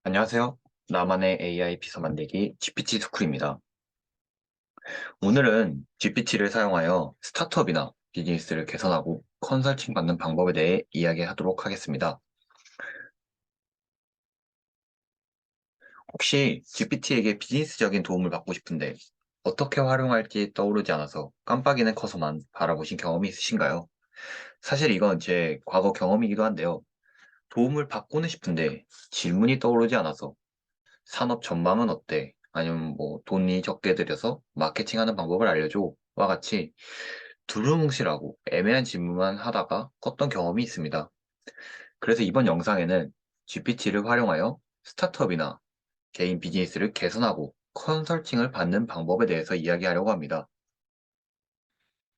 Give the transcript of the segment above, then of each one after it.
안녕하세요. 나만의 AI 비서 만들기 GPT 스쿨입니다. 오늘은 GPT를 사용하여 스타트업이나 비즈니스를 개선하고 컨설팅 받는 방법에 대해 이야기하도록 하겠습니다. 혹시 GPT에게 비즈니스적인 도움을 받고 싶은데 어떻게 활용할지 떠오르지 않아서 깜빡이는 커서만 바라보신 경험이 있으신가요? 사실 이건 제 과거 경험이기도 한데요. 도움을 받고는 싶은데 질문이 떠오르지 않아서 산업 전망은 어때? 아니면 뭐 돈이 적게 들여서 마케팅하는 방법을 알려줘. 와 같이 두루뭉실하고 애매한 질문만 하다가 껐던 경험이 있습니다. 그래서 이번 영상에는 GPT를 활용하여 스타트업이나 개인 비즈니스를 개선하고 컨설팅을 받는 방법에 대해서 이야기하려고 합니다.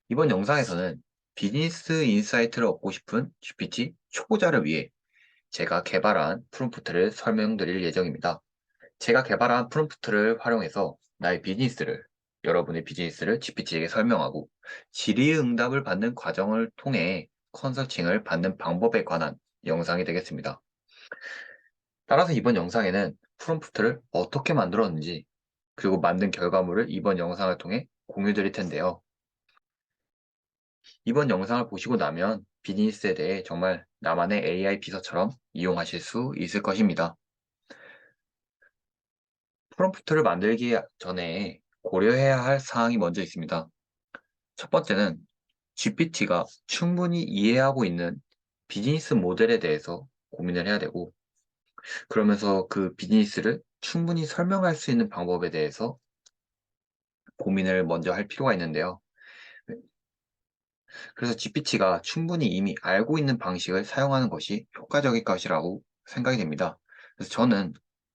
이번 영상에서는 비즈니스 인사이트를 얻고 싶은 GPT 초보자를 위해 제가 개발한 프롬프트를 설명드릴 예정입니다. 제가 개발한 프롬프트를 활용해서 여러분의 비즈니스를 GPT에게 설명하고 질의응답을 받는 과정을 통해 컨설팅을 받는 방법에 관한 영상이 되겠습니다. 따라서 이번 영상에는 프롬프트를 어떻게 만들었는지 그리고 만든 결과물을 이번 영상을 통해 공유 드릴 텐데요. 이번 영상을 보시고 나면 비즈니스에 대해 정말 나만의 AI 비서처럼 이용하실 수 있을 것입니다. 프롬프트를 만들기 전에 고려해야 할 사항이 먼저 있습니다. 첫 번째는 GPT가 충분히 이해하고 있는 비즈니스 모델에 대해서 고민을 해야 되고, 그러면서 그 비즈니스를 충분히 설명할 수 있는 방법에 대해서 고민을 먼저 할 필요가 있는데요. 그래서 GPT가 충분히 이미 알고 있는 방식을 사용하는 것이 효과적일 것이라고 생각이 됩니다. 그래서 저는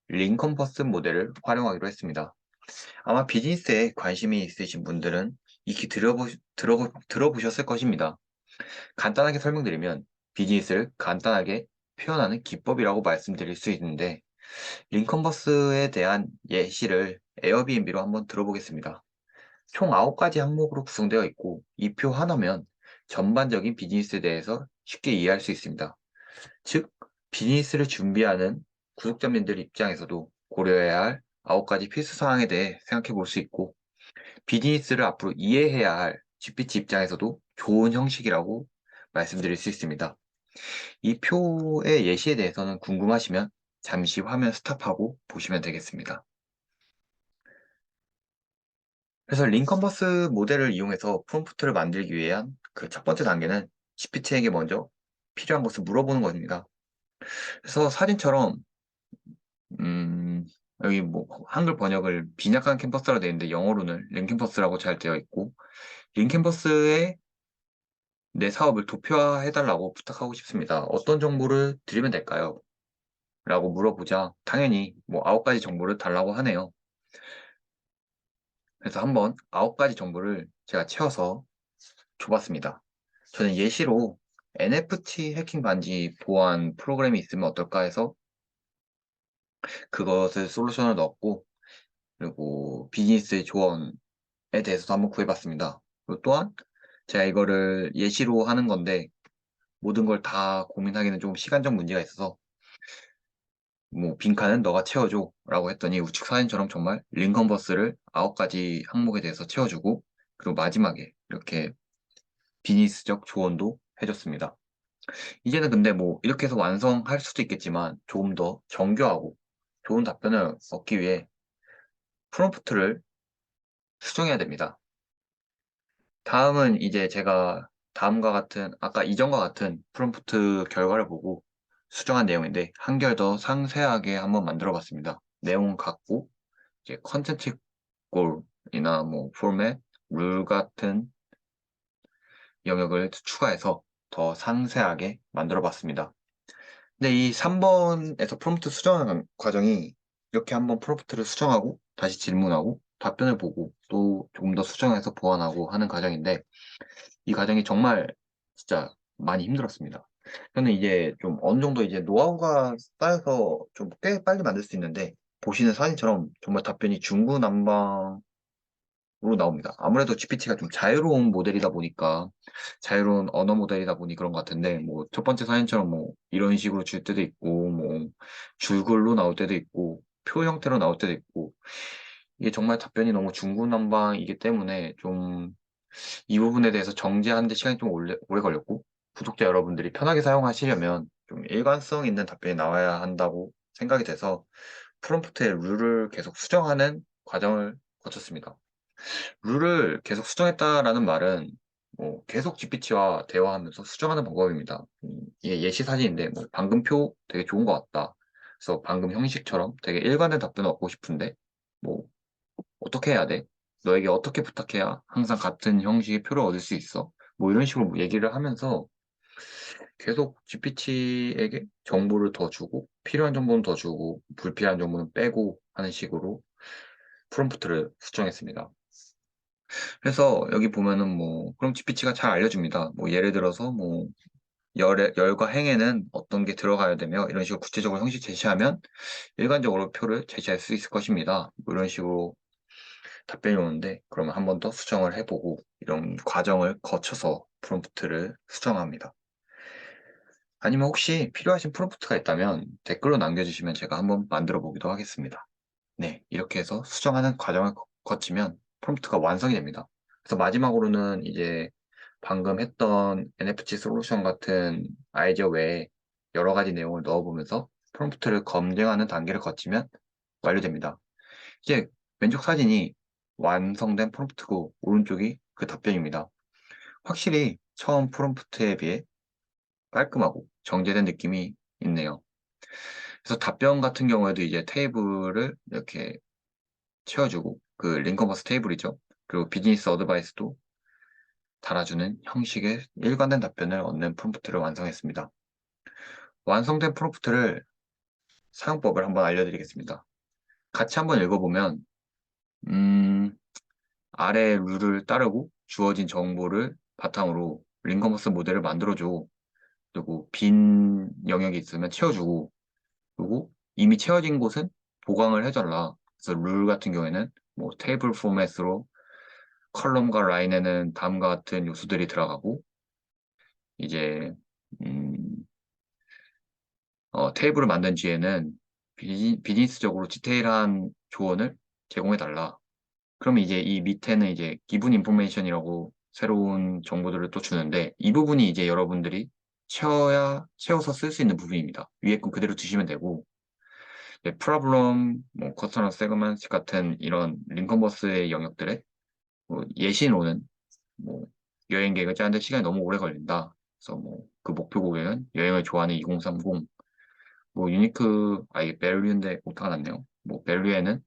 링컨 버스 모델을 활용하기로 했습니다. 아마 비즈니스에 관심이 있으신 분들은 익히 들어보셨을 것입니다. 간단하게 설명드리면 비즈니스를 간단하게 표현하는 기법이라고 말씀드릴 수 있는데 링컨 버스에 대한 예시를 에어비앤비로 한번 들어보겠습니다. 총 9가지 항목으로 구성되어 있고 이 표 하나면 전반적인 비즈니스에 대해서 쉽게 이해할 수 있습니다. 즉, 비즈니스를 준비하는 구독자님들 입장에서도 고려해야 할 9가지 필수 사항에 대해 생각해 볼 수 있고 비즈니스를 앞으로 이해해야 할 GPT 입장에서도 좋은 형식이라고 말씀드릴 수 있습니다. 이 표의 예시에 대해서는 궁금하시면 잠시 화면 스탑하고 보시면 되겠습니다. 그래서 링컨버스 모델을 이용해서 프롬프트를 만들기 위한 그 첫 번째 단계는 GPT에게 먼저 필요한 것을 물어보는 겁니다. 그래서 사진처럼 음, 여기 뭐 한글 번역을 빈약한 캠퍼스라 되어 있는데 영어로는 링캠퍼스라고 잘 되어 있고 링캠퍼스에 내 사업을 도표화해 달라고 부탁하고 싶습니다. 어떤 정보를 드리면 될까요? 라고 물어보자 당연히 뭐 9가지 정보를 달라고 하네요. 그래서 한번 9가지 정보를 제가 채워서 줘봤습니다. 저는 예시로 NFT 해킹 반지 보안 프로그램이 있으면 어떨까 해서 그것을 솔루션을 넣었고 그리고 비즈니스 조언에 대해서도 한번 구해봤습니다. 그리고 또한 제가 이거를 예시로 하는 건데 모든 걸 다 고민하기는 좀 시간적 문제가 있어서 뭐 빈칸은 너가 채워줘 라고 했더니 우측 사진처럼 정말 링컨버스를 9가지 항목에 대해서 채워주고 그리고 마지막에 이렇게 비즈니스적 조언도 해줬습니다. 이제는 근데 뭐 이렇게 해서 완성할 수도 있겠지만 조금 더 정교하고 좋은 답변을 얻기 위해 프롬프트를 수정해야 됩니다. 다음은 이제 제가 다음과 같은 아까 이전과 같은 프롬프트 결과를 보고 수정한 내용인데 한결 더 상세하게 한번 만들어 봤습니다. 내용 같고 이제 컨텐츠 골이나 뭐 포맷, 룰 같은 영역을 추가해서 더 상세하게 만들어 봤습니다. 근데 이 3번에서 프롬프트 수정하는 과정이 이렇게 한번 프롬프트를 수정하고 다시 질문하고 답변을 보고 또 조금 더 수정해서 보완하고 하는 과정인데 이 과정이 정말 진짜 많이 힘들었습니다. 저는 이제 좀 어느 정도 이제 노하우가 쌓여서 좀 꽤 빨리 만들 수 있는데 보시는 사진처럼 정말 답변이 중구난방으로 나옵니다. 아무래도 GPT가 좀 자유로운 모델이다 보니까, 자유로운 언어 모델이다 보니 그런 것 같은데, 뭐, 첫 번째 사연처럼 뭐, 이런 식으로 줄 때도 있고, 뭐, 줄글로 나올 때도 있고, 표 형태로 나올 때도 있고, 이게 정말 답변이 너무 중구난방이기 때문에 좀, 이 부분에 대해서 정제하는 데 시간이 좀 오래 걸렸고, 구독자 여러분들이 편하게 사용하시려면 좀 일관성 있는 답변이 나와야 한다고 생각이 돼서, 프롬프트의 룰을 계속 수정하는 과정을 거쳤습니다. 룰을 계속 수정했다라는 말은 뭐 계속 GPT와 대화하면서 수정하는 방법입니다. 이게 예시 사진인데 뭐 방금 표 되게 좋은 것 같다. 그래서 방금 형식처럼 되게 일관된 답변을 얻고 싶은데 뭐 어떻게 해야 돼? 너에게 어떻게 부탁해야 항상 같은 형식의 표를 얻을 수 있어? 뭐 이런 식으로 뭐 얘기를 하면서 계속 GPT에게 정보를 더 주고 필요한 정보는 더 주고 불필요한 정보는 빼고 하는 식으로 프롬프트를 수정했습니다. 그래서 여기 보면은 뭐 그럼 GPT가 잘 알려줍니다. 뭐 예를 들어서 뭐 열과 행에는 어떤 게 들어가야 되며 이런 식으로 구체적으로 형식 제시하면 일관적으로 표를 제시할 수 있을 것입니다. 뭐 이런 식으로 답변이 오는데 그러면 한 번 더 수정을 해보고 이런 과정을 거쳐서 프롬프트를 수정합니다. 아니면 혹시 필요하신 프롬프트가 있다면 댓글로 남겨주시면 제가 한번 만들어 보기도 하겠습니다. 네, 이렇게 해서 수정하는 과정을 거치면 프롬프트가 완성이 됩니다. 그래서 마지막으로는 이제 방금 했던 NFC 솔루션 같은 아이디어 외에 여러 가지 내용을 넣어보면서 프롬프트를 검증하는 단계를 거치면 완료됩니다. 이제 왼쪽 사진이 완성된 프롬프트고 오른쪽이 그 답변입니다. 확실히 처음 프롬프트에 비해 깔끔하고 정제된 느낌이 있네요. 그래서 답변 같은 경우에도 이제 테이블을 이렇게 채워주고 그 링커버스 테이블이죠. 그리고 비즈니스 어드바이스도 달아주는 형식의 일관된 답변을 얻는 프롬프트를 완성했습니다. 완성된 프롬프트를 사용법을 한번 알려드리겠습니다. 같이 한번 읽어보면 음, 아래 룰을 따르고 주어진 정보를 바탕으로 링커버스 모델을 만들어줘. 그리고 빈 영역이 있으면 채워주고 그리고 이미 채워진 곳은 보강을 해달라. 그래서 룰 같은 경우에는 뭐 테이블 포맷으로 컬럼과 라인에는 다음과 같은 요소들이 들어가고 이제 음, 테이블을 만든 뒤에는 비즈니스적으로 디테일한 조언을 제공해달라. 그럼 이제 이 밑에는 이제 기분 인포메이션이라고 새로운 정보들을 또 주는데 이 부분이 이제 여러분들이 채워서 쓸 수 있는 부분입니다. 위에 건 그대로 두시면 되고 프로블럼, 뭐 커스터머 세그먼트 같은 이런 링컨버스의 영역들에 뭐 예시로는 뭐 여행 계획을 짜는데 시간이 너무 오래 걸린다. 그래서 뭐 그 목표 고객은 여행을 좋아하는 2030, 뭐 유니크 아이 밸류인데 오타가 났네요. 뭐 밸류에는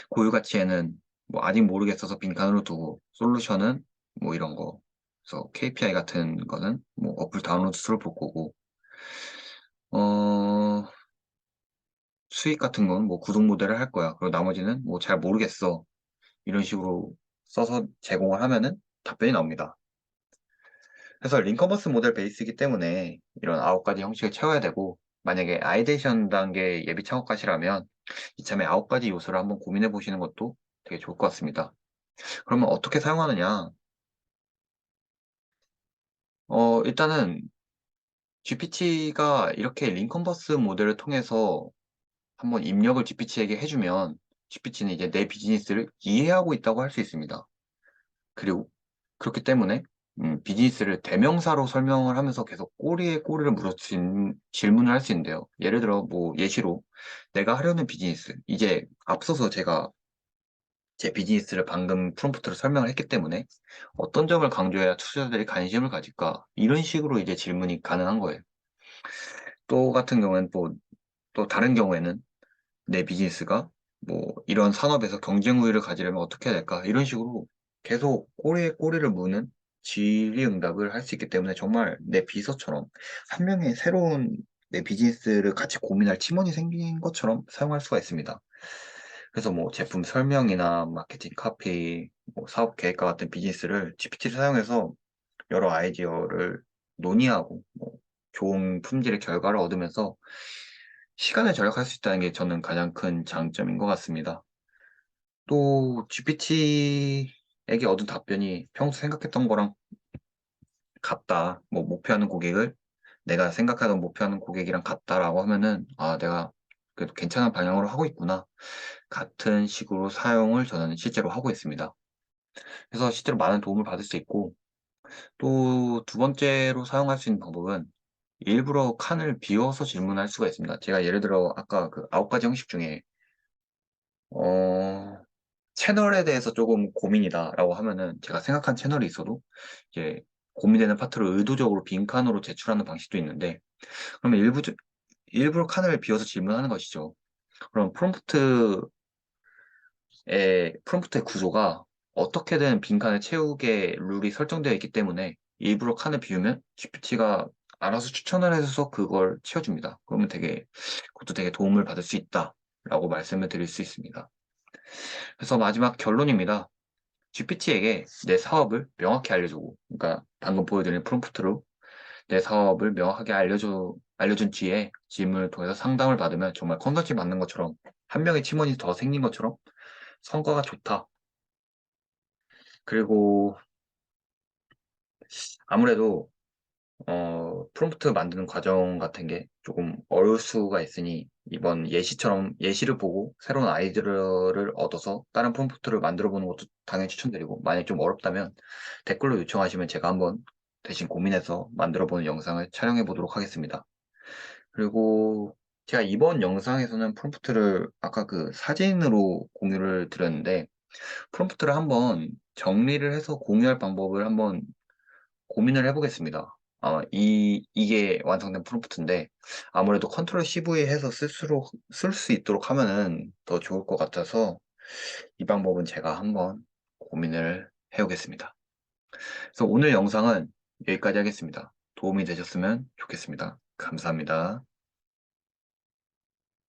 고유 가치에는 뭐 아직 모르겠어서 빈칸으로 두고 솔루션은 뭐 이런 거. 그래서 KPI 같은 거는 뭐 어플 다운로드 수를 볼 거고 어 수익 같은 건 뭐 구독 모델을 할 거야. 그리고 나머지는 뭐 잘 모르겠어. 이런 식으로 써서 제공을 하면은 답변이 나옵니다. 그래서 링커버스 모델 베이스이기 때문에 이런 9가지 형식을 채워야 되고 만약에 아이데이션 단계 예비 창업가시라면 이참에 9가지 요소를 한번 고민해 보시는 것도 되게 좋을 것 같습니다. 그러면 어떻게 사용하느냐? 일단은 GPT가 이렇게 링컨버스 모델을 통해서 한번 입력을 GPT에게 해주면 GPT는 이제 내 비즈니스를 이해하고 있다고 할 수 있습니다. 그리고 그렇기 때문에 비즈니스를 대명사로 설명을 하면서 계속 꼬리에 꼬리를 물어 질문을 할 수 있는데요. 예를 들어 뭐 예시로 내가 하려는 비즈니스 이제 앞서서 제가 제 비즈니스를 방금 프롬프트로 설명을 했기 때문에 어떤 점을 강조해야 투자자들이 관심을 가질까 이런 식으로 이제 질문이 가능한 거예요. 또 같은 경우에는 또 다른 경우에는 내 비즈니스가 뭐 이런 산업에서 경쟁 우위를 가지려면 어떻게 해야 될까? 이런 식으로 계속 꼬리에 꼬리를 무는 질의응답을 할 수 있기 때문에 정말 내 비서처럼 한 명의 새로운 내 비즈니스를 같이 고민할 팀원이 생긴 것처럼 사용할 수가 있습니다. 그래서 뭐 제품 설명이나 마케팅 카피, 뭐 사업 계획과 같은 비즈니스를 GPT를 사용해서 여러 아이디어를 논의하고 뭐 좋은 품질의 결과를 얻으면서 시간을 절약할 수 있다는 게 저는 가장 큰 장점인 것 같습니다. 또 GPT에게 얻은 답변이 평소 생각했던 거랑 같다. 뭐 목표하는 고객을 내가 생각하던 목표하는 고객이랑 같다라고 하면은 아, 내가 그래도 괜찮은 방향으로 하고 있구나. 같은 식으로 사용을 저는 실제로 하고 있습니다. 그래서 실제로 많은 도움을 받을 수 있고 또 두 번째로 사용할 수 있는 방법은 일부러 칸을 비워서 질문할 수가 있습니다. 제가 예를 들어 아까 그 9가지 형식 중에 어, 채널에 대해서 조금 고민이다라고 하면은 제가 생각한 채널이 있어도 이제 고민되는 파트를 의도적으로 빈칸으로 제출하는 방식도 있는데 그러면 일부러 칸을 비워서 질문하는 것이죠. 그럼 프롬프트의 구조가 어떻게든 빈칸을 채우게 룰이 설정되어 있기 때문에 일부러 칸을 비우면 GPT가 알아서 추천을 해서 그걸 채워줍니다. 그러면 그것도 되게 도움을 받을 수 있다라고 말씀을 드릴 수 있습니다. 그래서 마지막 결론입니다. GPT에게 내 사업을 명확히 알려주고, 그러니까 방금 보여드린 프롬프트로 내 사업을 명확하게 알려준 뒤에 질문을 통해서 상담을 받으면 정말 컨설팅 받는 것처럼 한 명의 팀원이 더 생긴 것처럼 성과가 좋다. 그리고 아무래도 프롬프트 만드는 과정 같은 게 조금 어려울 수가 있으니 이번 예시를 보고 새로운 아이디어를 얻어서 다른 프롬프트를 만들어 보는 것도 당연히 추천드리고 만약 좀 어렵다면 댓글로 요청하시면 제가 한번 대신 고민해서 만들어 보는 영상을 촬영해 보도록 하겠습니다. 그리고 제가 이번 영상에서는 프롬프트를 아까 그 사진으로 공유를 드렸는데 프롬프트를 한번 정리를 해서 공유할 방법을 한번 고민을 해보겠습니다. 이게 완성된 프롬프트인데, 아무래도 컨트롤 CV 해서 쓸 수 있도록 하면은 더 좋을 것 같아서, 이 방법은 제가 한번 고민을 해오겠습니다. 그래서 오늘 영상은 여기까지 하겠습니다. 도움이 되셨으면 좋겠습니다. 감사합니다.